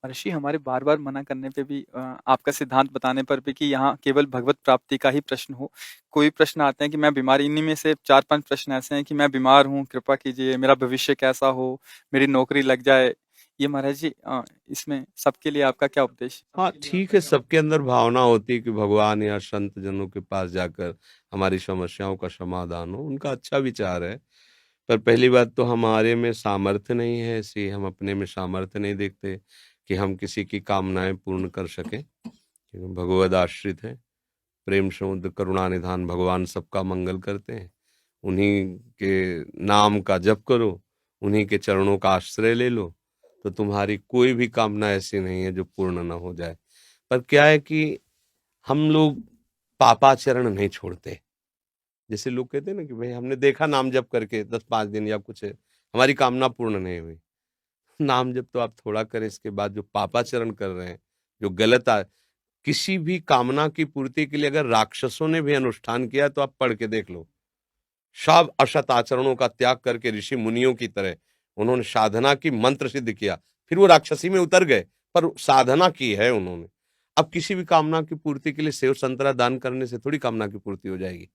ऋषि हमारे बार-बार मना करने पे भी आपका सिद्धांत बताने पर भी कि यहाँ केवल भगवत प्राप्ति का ही प्रश्न हो। कोई प्रश्न आते हैं कि मैं बीमार, इन्हीं में से 4-5 प्रश्न ऐसे हैं कि मैं बीमार हूँ, कृपा कीजिए, मेरा भविष्य कैसा हो, मेरी नौकरी लग जाए। ये महाराज जी इसमें सबके लिए आपका क्या उपदेश? हाँ ठीक है, सबके अंदर भावना होती है कि भगवान या संत जनों के पास जाकर हमारी समस्याओं का समाधान हो, उनका अच्छा विचार है। पर पहली बात तो हमारे में सामर्थ्य नहीं है ऐसी, हम अपने में सामर्थ्य नहीं देखते कि हम किसी की कामनाएं पूर्ण कर सकें। भगवद आश्रित है, प्रेम समुद्र करुणा निधान, भगवान सबका मंगल करते हैं। उन्हीं के नाम का जप करो, उन्हीं के चरणों का आश्रय ले लो, तो तुम्हारी कोई भी कामना ऐसी नहीं है जो पूर्ण ना हो जाए। पर क्या है कि हम लोग पापाचरण नहीं छोड़ते। जैसे लोग कहते हैं ना कि भाई हमने देखा नाम जप करके 10-5 दिन या कुछ है, हमारी कामना पूर्ण नहीं हुई। नाम जप तो आप थोड़ा करें, इसके बाद जो पापाचरण कर रहे हैं, जो गलत किसी भी कामना की पूर्ति के लिए अगर राक्षसों ने भी अनुष्ठान किया तो आप पढ़ के देख लो। सब असत आचरणों का त्याग करके ऋषि मुनियों की तरह उन्होंने साधना की, मंत्र सिद्ध किया, फिर वो राक्षसी में उतर गए, पर साधना की है उन्होंने। अब किसी भी कामना की पूर्ति के लिए सेव संतरा दान करने से थोड़ी कामना की पूर्ति हो जाएगी।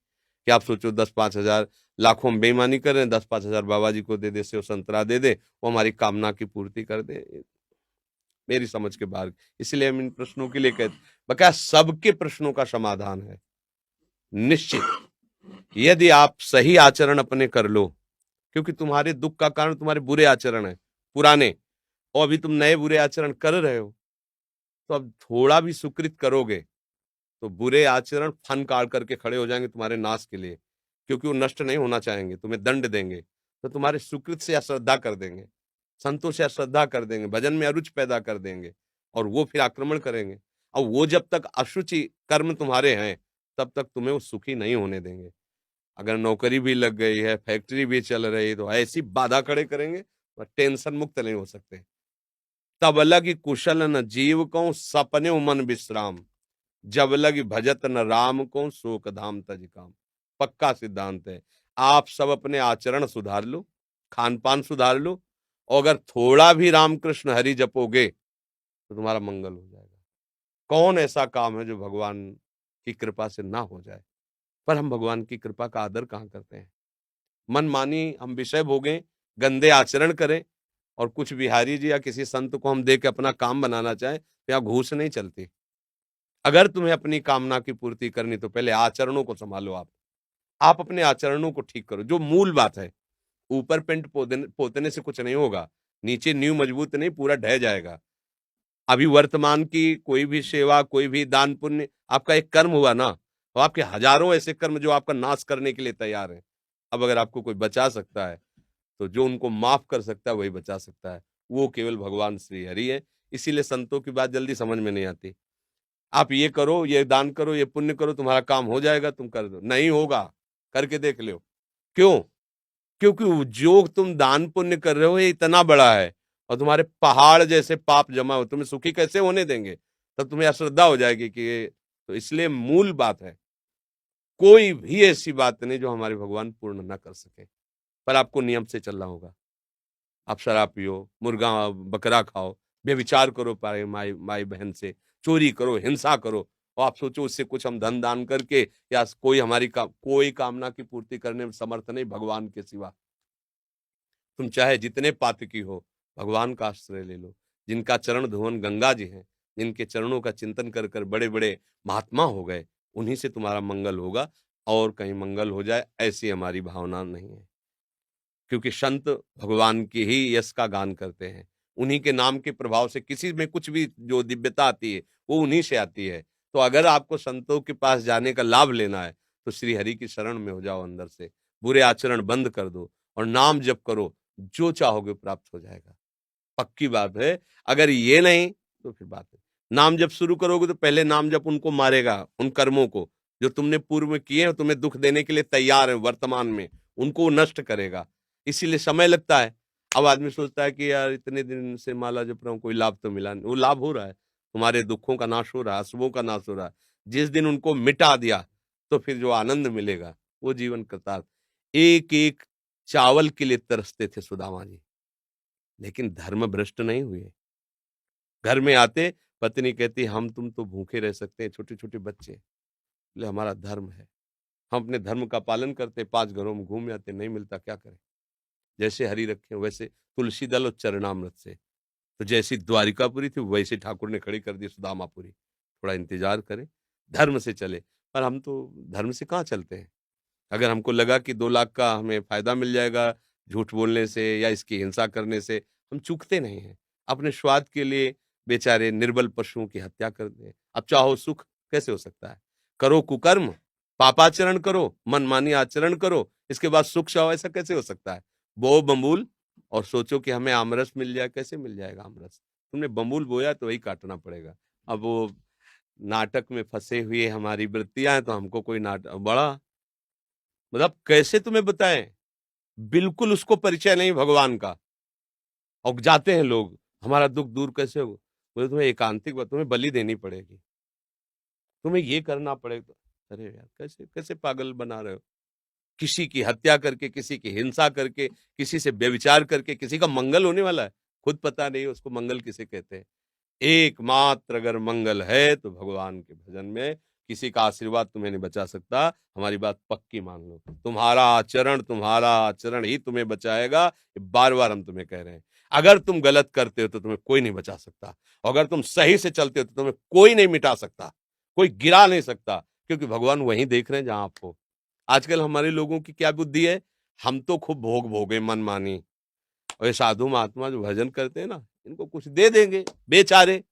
कि आप सोचो 10-5 हजार, लाखों में बेईमानी कर रहे हैं, 10-5 हजार बाबा जी को दे दे, सेव संतरा दे दे, वो हमारी कामना की पूर्ति कर दे, मेरी समझ के बाहर। इसलिए हम इन प्रश्नों के लिए कहते, बकाया सबके प्रश्नों का समाधान है निश्चित, यदि आप सही आचरण अपने कर लो। क्योंकि तुम्हारे दुख का कारण तुम्हारे बुरे आचरण है पुराने, और अभी तुम नए बुरे आचरण कर रहे हो, तो अब थोड़ा भी सुकृत करोगे तो बुरे आचरण फन काट करके खड़े हो जाएंगे तुम्हारे नाश के लिए। क्योंकि वो नष्ट नहीं होना चाहेंगे, तुम्हें दंड देंगे, तो तुम्हारे सुकृत से अश्रद्धा कर देंगे, संतों से अश्रद्धा कर देंगे, भजन में अरुचि पैदा कर देंगे, और वो फिर आक्रमण करेंगे। और वो जब तक अशुचि कर्म तुम्हारे हैं तब तक तुम्हें वो सुखी नहीं होने देंगे। अगर नौकरी भी लग गई है, फैक्ट्री भी चल रही है, तो ऐसी बाधा खड़े करेंगे तो टेंशन मुक्त नहीं हो सकते। तब लगी कुशल न जीव को सपने मन विश्राम, जब लगी भजत न राम को शोक धाम तज काम। पक्का सिद्धांत है। आप सब अपने आचरण सुधार लो, खान पान सुधार लो, और अगर थोड़ा भी रामकृष्ण हरि जपोगे तो तुम्हारा मंगल हो जाएगा। कौन ऐसा काम है जो भगवान की कृपा से ना हो जाए? पर हम भगवान की कृपा का आदर कहाँ करते हैं? मनमानी हम विषय भोगें, गंदे आचरण करें, और कुछ बिहारी जी या किसी संत को हम दे के अपना काम बनाना चाहें, तो यहाँ घूस नहीं चलती। अगर तुम्हें अपनी कामना की पूर्ति करनी तो पहले आचरणों को संभालो। आप अपने आचरणों को ठीक करो, जो मूल बात है। ऊपर पेंट पोतने से कुछ नहीं होगा, नीचे नींव मजबूत नहीं, पूरा ढह जाएगा। अभी वर्तमान की कोई भी सेवा, कोई भी दान पुण्य आपका एक कर्म हुआ ना, तो आपके हजारों ऐसे कर्म जो आपका नाश करने के लिए तैयार हैं। अब अगर आपको कोई बचा सकता है तो जो उनको माफ कर सकता है वही बचा सकता है, वो केवल भगवान श्री हरि है। इसीलिए संतों की बात जल्दी समझ में नहीं आती। आप ये करो, ये दान करो, ये पुण्य करो, तुम्हारा काम हो जाएगा, तुम कर दो, नहीं होगा, करके देख लो। क्यों? क्योंकि जो तुम दान पुण्य कर रहे हो ये इतना बड़ा है, और तुम्हारे पहाड़ जैसे पाप जमा हो, तुम्हें सुखी कैसे होने देंगे? तब तुम्हें अश्रद्धा हो जाएगी कि ये, तो इसलिए मूल बात है, कोई भी ऐसी बात नहीं जो हमारे भगवान पूर्ण ना कर सके। पर आपको नियम से चलना होगा। आप शराब पियो, मुर्गा बकरा खाओ, व्यभिचार करो पारे माई माई बहन से, चोरी करो, हिंसा करो, और आप सोचो उससे कुछ हम धन दान करके या कोई हमारी कोई कामना की पूर्ति करने में समर्थ नहीं भगवान के सिवा। तुम चाहे जितने पातकी हो, भगवान का आश्रय ले लो। जिनका चरण धुवन गंगा जी हैं, जिनके चरणों का चिंतन कर कर बड़े बड़े महात्मा हो गए, उन्हीं से तुम्हारा मंगल होगा। और कहीं मंगल हो जाए ऐसी हमारी भावना नहीं है। क्योंकि संत भगवान की ही यश का गान करते हैं। उन्हीं के नाम के प्रभाव से किसी में कुछ भी जो दिव्यता आती है वो उन्हीं से आती है। तो अगर आपको संतों के पास जाने का लाभ लेना है तो श्री हरि की शरण में हो जाओ अंदर से, बुरे आचरण बंद कर दो और नाम जप करो, जो चाहोगे प्राप्त हो जाएगा। पक्की बात है। अगर ये नहीं तो फिर बात है, नाम जप शुरू करोगे तो पहले नाम जप उनको मारेगा, उन कर्मों को जो तुमने पूर्व में किए हैं, तुम्हें दुख देने के लिए तैयार है वर्तमान में, उनको नष्ट करेगा। इसीलिए समय लगता है। अब आदमी सोचता है कि यार इतने दिन से माला जप रहा हूँ, कोई लाभ तो मिला नहीं। वो लाभ हो रहा है, तुम्हारे दुखों का नाश हो रहा है, अशुभों का नाश हो रहा है। जिस दिन उनको मिटा दिया तो फिर जो आनंद मिलेगा वो जीवन कृतार्थ। एक एक चावल के लिए तरसते थे सुदामा जी, लेकिन धर्म भ्रष्ट नहीं हुए। घर में आते पत्नी कहती हम तुम तो भूखे रह सकते हैं, छोटे छोटे बच्चे। बोले हमारा धर्म है, हम अपने धर्म का पालन करते, 5 घरों में घूम आते, नहीं मिलता क्या करें। जैसे हरि रखे वैसे तुलसी दल और चरणामृत से। तो जैसी द्वारिकापुरी थी वैसे ठाकुर ने खड़ी कर दी सुदामापुरी। थोड़ा इंतजार करें, धर्म से चले। पर हम तो धर्म से कहाँ चलते हैं। अगर हमको लगा कि 2 लाख का हमें फायदा मिल जाएगा झूठ बोलने से या इसकी हिंसा करने से, हम चूकते नहीं हैं। अपने स्वार्थ के लिए बेचारे निर्बल पशुओं की हत्या कर दें। अब चाहो सुख कैसे हो सकता है। करो कुकर्म, पापाचरण करो, मनमानी आचरण करो, इसके बाद सुख चाहो, ऐसा कैसे हो सकता है। बो बबूल और सोचो कि हमें आमरस मिल जाए, कैसे मिल जाएगा आमरस। तुमने बबूल बोया तो वही काटना पड़ेगा। अब वो नाटक में फंसे हुए हमारी वृत्तियां हैं, तो हमको कोई नाटक बड़ा मतलब कैसे तुम्हें बताएं। बिल्कुल उसको परिचय नहीं भगवान का। और जाते हैं लोग, हमारा दुख दूर कैसे हो। बोले तुम्हें एकांतिक बात, तुम्हें बलि देनी पड़ेगी, तुम्हें ये करना पड़ेगा। अरे यार कैसे कैसे पागल बना रहे हो। किसी की हत्या करके, किसी की हिंसा करके, किसी से व्यभिचार करके किसी का मंगल होने वाला है। खुद पता नहीं उसको मंगल किसे कहते हैं। एकमात्र अगर मंगल है तो भगवान के भजन में। किसी का आशीर्वाद तुम्हें नहीं बचा सकता। हमारी बात पक्की मान लो, तुम्हारा आचरण ही तुम्हें बचाएगा। बार बार हम तुम्हें कह रहे हैं। अगर तुम गलत करते हो तो तुम्हें कोई नहीं बचा सकता, और अगर तुम सही से चलते हो तो तुम्हें कोई नहीं मिटा सकता, कोई गिरा नहीं सकता, क्योंकि भगवान वहीं देख रहे हैं जहां आप हो। आजकल हमारे लोगों की क्या बुद्धि है, हम तो खूब भोग भोगे मनमानी, और ये साधु महात्मा जो भजन करते हैं ना, इनको कुछ दे देंगे बेचारे,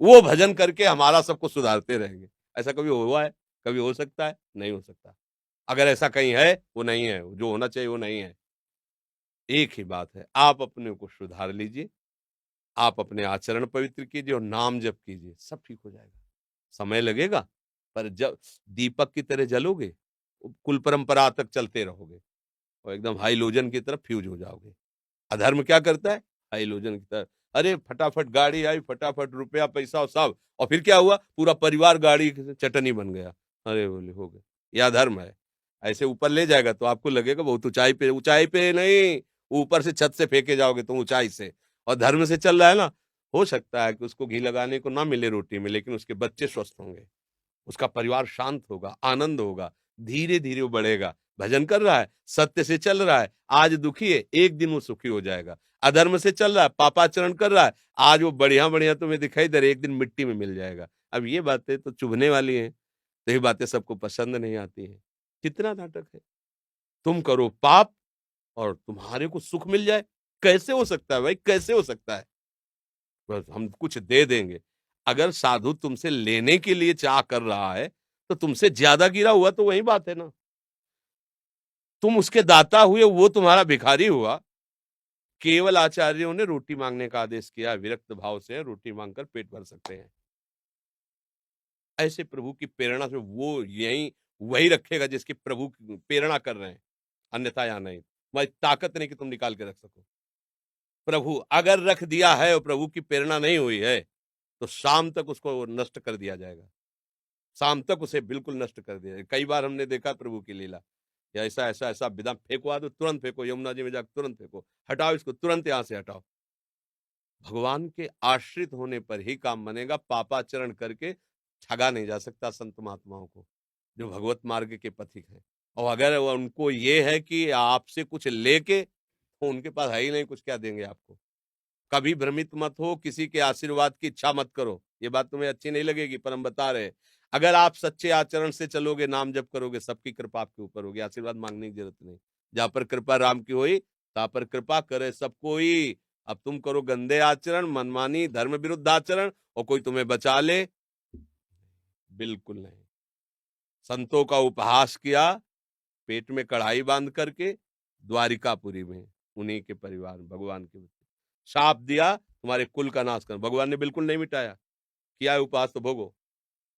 वो भजन करके हमारा सबको सुधारते रहेंगे। ऐसा कभी हुआ है, कभी हो सकता है, नहीं हो सकता। अगर ऐसा कहीं है, वो नहीं है, जो होना चाहिए वो नहीं है। एक ही बात है, आप अपने को सुधार लीजिए, आप अपने आचरण पवित्र कीजिए और नाम जप कीजिए, सब ठीक हो जाएगा। समय लगेगा, पर जब दीपक की तरह जलोगे, कुल परंपरा तक चलते रहोगे और एकदम हाइलोजन की तरफ फ्यूज हो जाओगे। अधर्म क्या करता है, हाइलोजन की तरह। अरे फटाफट गाड़ी आई, फटाफट रुपया पैसा और सब, और फिर क्या हुआ, पूरा परिवार गाड़ी की चटनी बन गया। अरे बोले हो गए, यह अधर्म है। ऐसे ऊपर ले जाएगा तो आपको लगेगा बहुत ऊंचाई पे नहीं, ऊपर से छत से फेंके जाओगे तुम ऊंचाई से। और धर्म से चल रहा है ना, हो सकता है कि उसको घी लगाने को ना मिले रोटी में, लेकिन उसके बच्चे स्वस्थ होंगे, उसका परिवार शांत होगा, आनंद होगा, धीरे धीरे वो बढ़ेगा। भजन कर रहा है, सत्य से चल रहा है, आज दुखी है, एक दिन वो सुखी हो जाएगा। अधर्म से चल रहा है, पापाचरण कर रहा है, आज वो बढ़िया बढ़िया तुम्हें दिखाई दे रहा है, एक दिन मिट्टी में मिल जाएगा। अब ये बातें तो चुभने वाली हैं, तो ये बातें सबको पसंद नहीं आती हैं। कितना नाटक है। तुम करो पाप और तुम्हारे को सुख मिल जाए, कैसे हो सकता है भाई, कैसे हो सकता है। बस हम कुछ दे देंगे। अगर साधु तुमसे लेने के लिए चाह कर रहा है, तो तुमसे ज्यादा गिरा हुआ तो वही बात है ना। तुम उसके दाता हुए, वो तुम्हारा भिखारी हुआ। केवल आचार्यों ने रोटी मांगने का आदेश किया, विरक्त भाव से रोटी मांगकर पेट भर सकते हैं। ऐसे प्रभु की प्रेरणा से वो यही वही रखेगा जिसकी प्रभु प्रेरणा कर रहे हैं, अन्यथा या नहीं। तुम्हारी ताकत नहीं कि तुम निकाल के रख सको। प्रभु अगर रख दिया है और प्रभु की प्रेरणा नहीं हुई है, तो शाम तक उसको नष्ट कर दिया जाएगा। शाम तक उसे बिल्कुल नष्ट कर दिया। कई बार हमने देखा प्रभु की लीला, या ऐसा ऐसा ऐसा विधा फेंको, तो तुरंत फेंको, यमुना जी में जाकर तुरंत फेंको, हटाओ इसको, तुरंत यहाँ से हटाओ। भगवान के आश्रित होने पर ही काम बनेगा। पापाचरण करके ठगा नहीं जा सकता संत महात्माओं को, जो भगवत मार्ग के पथिक हैं। और अगर उनको ये है कि आपसे कुछ लेके, तो उनके पास है ही नहीं कुछ, क्या देंगे आपको। कभी भ्रमित मत हो, किसी के आशीर्वाद की इच्छा मत करो। ये बात तुम्हें अच्छी नहीं लगेगी, पर हम बता रहे हैं। अगर आप सच्चे आचरण से चलोगे, नाम जप करोगे, सबकी कृपा आपके ऊपर होगी, आशीर्वाद मांगने की जरूरत नहीं। जहां पर कृपा राम की हुई, तहां पर कृपा करे सब कोई। अब तुम करो गंदे आचरण, मनमानी, धर्म विरुद्ध आचरण, और कोई तुम्हें बचा ले, बिल्कुल नहीं। संतों का उपहास किया, पेट में कढ़ाई बांध करके, द्वारिकापुरी में उन्हीं के परिवार में भगवान के शाप दिया, तुम्हारे कुल का नाश कर। भगवान ने बिल्कुल नहीं मिटाया। किया है उपहास तो भोगो।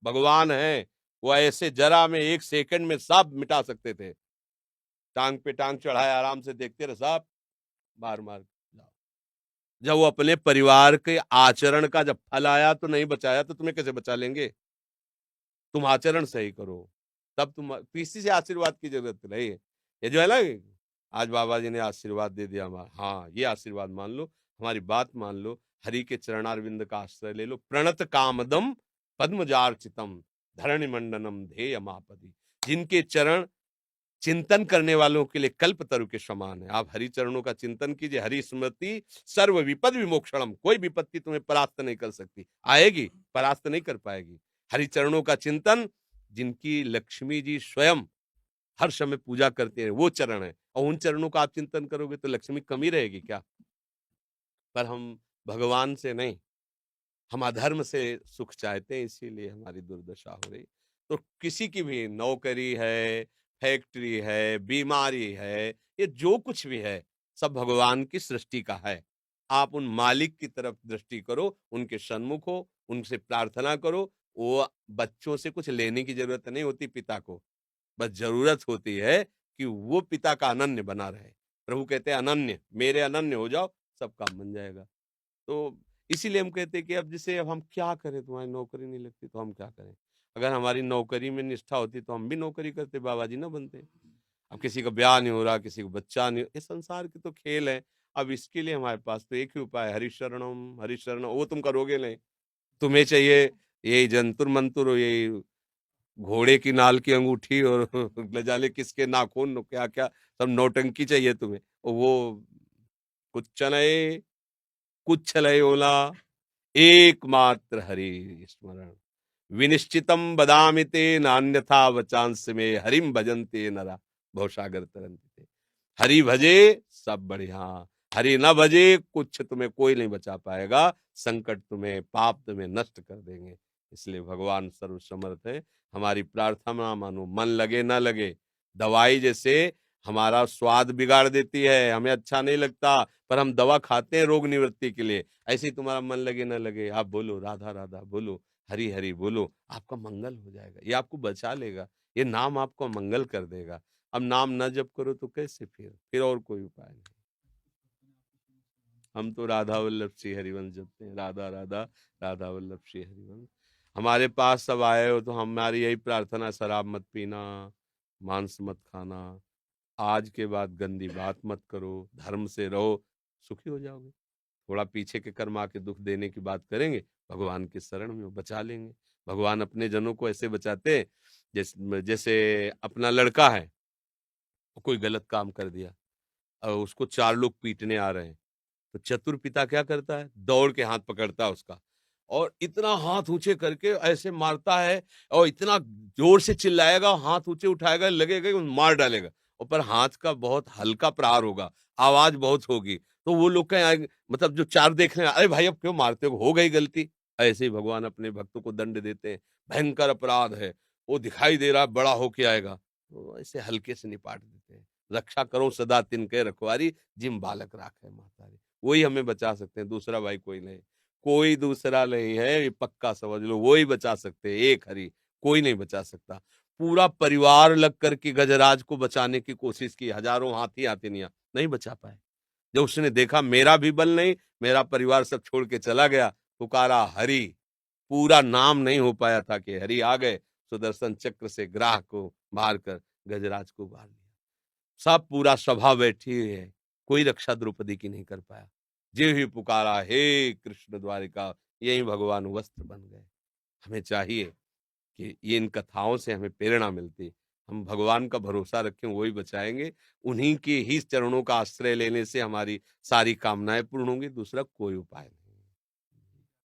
भगवान है, वो ऐसे जरा में 1 सेकंड में सब मिटा सकते थे। टांग पे टांग चढ़ाए, आराम से देखते रहे, सब मार मार जाओ। जब वो अपने परिवार के आचरण का जब फल आया तो नहीं बचाया, तो तुम्हें कैसे बचा लेंगे। तुम आचरण सही करो, तब तुम किसी से आशीर्वाद की जरूरत नहीं है। ये जो है ना, आज बाबा जी ने आशीर्वाद दे दिया हमारा, हाँ ये आशीर्वाद मान लो, हमारी बात मान लो, हरि के चरणारविंद का आश्रय ले लो। प्रणत कामदम पद्मजार्चितम धरणि मंडनम ध्येयमापदि। जिनके चरण चिंतन करने वालों के लिए कल्प तरु के समान है। आप हरि चरणों का चिंतन कीजिए। हरि स्मृति सर्व विपद विमोक्षणम। कोई विपत्ति तुम्हें परास्त नहीं कर सकती, आएगी परास्त नहीं कर पाएगी। हरि चरणों का चिंतन, जिनकी लक्ष्मी जी स्वयं हर समय पूजा करते हैं, वो चरण है। और उन चरणों का आप चिंतन करोगे तो लक्ष्मी कमी रहेगी क्या? पर हम भगवान से नहीं, हम अधर्म से सुख चाहते हैं, इसीलिए हमारी दुर्दशा हो रही। तो किसी की भी नौकरी है, फैक्ट्री है, बीमारी है, ये जो कुछ भी है, सब भगवान की सृष्टि का है। आप उन मालिक की तरफ दृष्टि करो, उनके सन्मुख हो, उनसे प्रार्थना करो। वो बच्चों से कुछ लेने की जरूरत नहीं होती पिता को, बस जरूरत होती है कि वो पिता का अनन्य बना रहे। प्रभु कहते हैं अनन्य, मेरे अनन्य हो जाओ, सब काम बन जाएगा। तो इसीलिए हम कहते हैं कि अब जैसे अब हम क्या करें, तुम्हारी नौकरी नहीं लगती तो हम क्या करें? अगर हमारी नौकरी में निष्ठा होती तो हम भी नौकरी करते, बाबा जी ना बनते। अब किसी का ब्याह नहीं हो रहा, किसी को बच्चा नहीं, ये संसार के तो खेल है। अब इसके लिए हमारे पास तो एक ही उपाय है, हरिशरणम हरिशरणम। वो तुम करोगे नहीं, तुम्हें चाहिए यही जंतुर मंतुर, यही घोड़े की नाल की अंगूठी और न जाने किसके नाखून, क्या क्या सब नौटंकी चाहिए तुम्हें। और वो कुछ नए कुछ लय ओला, एकमात्र हरि स्मरण। विनिश्चितम बदामि ते नान्यथा वचांस में हरिम भजन्ते नरा भवसागर तरंते। हरि भजे सब बढ़िया, हरि न भजे कुछ तुम्हें कोई नहीं बचा पाएगा। संकट तुम्हें, पाप तुम्हें नष्ट कर देंगे। इसलिए भगवान सर्वसमर्थ है। हमारी प्रार्थना मानो, मन लगे ना लगे। दवाई जैसे हमारा स्वाद बिगाड़ देती है, हमें अच्छा नहीं लगता, पर हम दवा खाते हैं रोग निवृत्ति के लिए। ऐसे ही तुम्हारा मन लगे ना लगे, आप बोलो राधा राधा, बोलो हरि हरि, बोलो, आपका मंगल हो जाएगा। ये आपको बचा लेगा, ये नाम आपको मंगल कर देगा। अब नाम न जप करो तो कैसे? फिर और कोई उपाय नहीं। हम तो राधा वल्लभ श्री हरिवंश जपते हैं, राधा राधा राधा वल्लभ श्री हरिवंश। हमारे पास सब आए हो तो हमारी यही प्रार्थना, शराब मत पीना, मांस मत खाना, आज के बाद गंदी बात मत करो, धर्म से रहो, सुखी हो जाओगे। थोड़ा पीछे के कर्म आके दुख देने की बात करेंगे, भगवान की शरण में बचा लेंगे। भगवान अपने जनों को ऐसे बचाते हैं, जैसे जैसे अपना लड़का है, कोई गलत काम कर दिया और उसको 4 लोग पीटने आ रहे हैं, तो चतुर पिता क्या करता है? दौड़ के हाथ पकड़ता है उसका और इतना हाथ ऊंचे करके ऐसे मारता है, और इतना जोर से चिल्लाएगा, हाथ ऊंचे उठाएगा, लगेगा कि मार डालेगा। और पर हाथ का बहुत हल्का प्रहार होगा, आवाज बहुत होगी, तो वो लोग कहें, मतलब जो 4 देख रहे हैं, अरे भाई अब क्यों मारते हो गई गलती। ऐसे ही भगवान अपने भक्तों को दंड देते हैं। भयंकर अपराध है, वो दिखाई दे रहा है बड़ा होके आएगा, तो ऐसे हल्के से निपाट देते हैं। रक्षा करो सदा तिनके रखवारी, जिम बालक राखे मातारी। वही हमें बचा सकते हैं, दूसरा भाई कोई नहीं, कोई दूसरा नहीं है, ये पक्का समझ लो। वही बचा सकते हैं, एक हरि, कोई नहीं बचा सकता। पूरा परिवार लग करके गजराज को बचाने की कोशिश की, हजारों हाथी हाथिनियां, नहीं बचा पाए। जब उसने देखा मेरा भी बल नहीं, मेरा परिवार सब छोड़ के चला गया, पुकारा हरि। पूरा नाम नहीं हो पाया था कि हरि आ गए, सुदर्शन चक्र से ग्राह को मार कर गजराज को मार लिया। सब पूरा सभा बैठी हुई है, कोई रक्षा द्रौपदी की नहीं कर पाया। जे ही पुकारा हे कृष्ण द्वारिका, यही भगवान वस्त्र बन गए। हमें चाहिए कि ये इन कथाओं से हमें प्रेरणा मिलती, हम भगवान का भरोसा रखें, वही बचाएंगे। उन्हीं के ही चरणों का आश्रय लेने से हमारी सारी कामनाएं पूर्ण होंगी, दूसरा कोई उपाय नहीं।